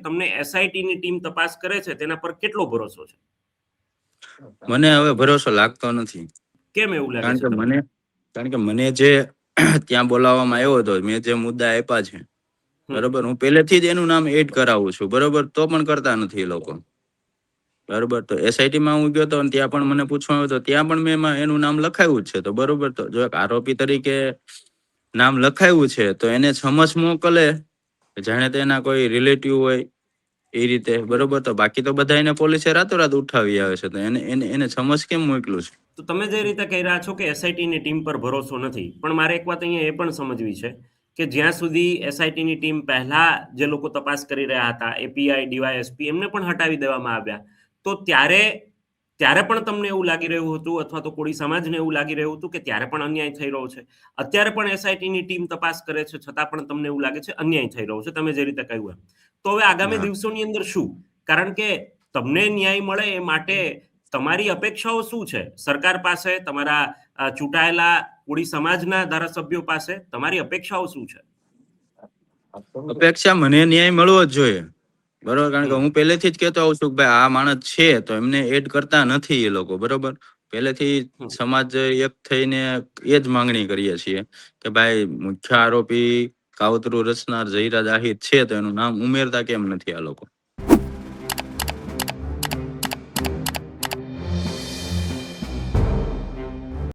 તમને એસઆઈટી ની ટીમ તપાસ કરે છે તેના પર કેટલો ભરોસો છે? મને હવે ભરોસો લાગતો નથી. કેમ એવું લાગે કારણ છે કે તમને? મને જે ત્યાં બોલાવવામાં આવ્યો હતો, મેં જે મુદ્દા આપ્યા છે બરોબર, હું પહેલેથી જ એનું નામ એડ કરાવું છું બરોબર, તો પણ કરતા નથી એ લોકો બરોબર. તો એસઆઈટી માં હું ગયો હતો અને ત્યાં પણ મને પૂછવામાં આવ્યું, ત્યાં પણ મેં એમાં એનું નામ લખાયું જ છે. તો બરોબર, તો જો એક આરોપી તરીકે નામ લખાયું છે તો એને સમજ મોકલે, જાણે તેના કોઈ રિલેટિવ હોય એ રીતે બરોબર. તો બાકી તો બધા એને પોલીસે રાતોરાત ઉઠાવી આવે છે, તો એને સમજ કેમ મોકલું છે? તો તમે જે રીતે કહી રહ્યા છો કે એસઆઈટી ની ટીમ પર ભરોસો નથી, પણ મારે એક વાત અહીંયા એ પણ સમજવી છે કે જ્યાં સુધી એસઆઈટી ની ટીમ પહેલા જે લોકો તપાસ કરી રહ્યા હતા, એપીઆઈ, ડીવાયએસપી, એમને પણ હટાવી દેવામાં આવ્યા, તો ત્યારે પણ તમને એવું લાગી રહ્યું હતું, અથવા તો કોળી સમાજને એવું લાગી રહ્યું હતું કે ત્યારે પણ અન્યાય થઈ રહ્યો છે? અત્યારે પણ એસઆઈટી ની ટીમ તપાસ કરે છે, છતાં પણ તમને એવું લાગે છે અન્યાય થઈ રહ્યો છે, તમે જે રીતે કહ્યું એમ? તો હવે આગામી દિવસોની અંદર શું? કારણ કે તમને ન્યાય મળે એ માટે તમારી અપેક્ષાઓ શું છે સરકાર પાસે, તમારા ચૂંટાયેલા કોળી સમાજના ધારાસભ્યો પાસે? તમારી અપેક્ષાઓ શું છે? અપેક્ષા મને ન્યાય મળવો જ જોઈએ બરોબર. કારણ કે હું પહેલેથી જ કહેતો આવું છું કે ભાઈ આ માણસ છે તો એમને એડ કરતા નથી એ લોકો બરોબર. પહેલેથી સમાજ એક થઈને એ જ માંગણી કરીએ છીએ કે ભાઈ મુખ્ય આરોપી કાવતરું રચનાર ઝહીરા જાહિદ છે તો એનું નામ ઉમેરતા કેમ નથી આ લોકો?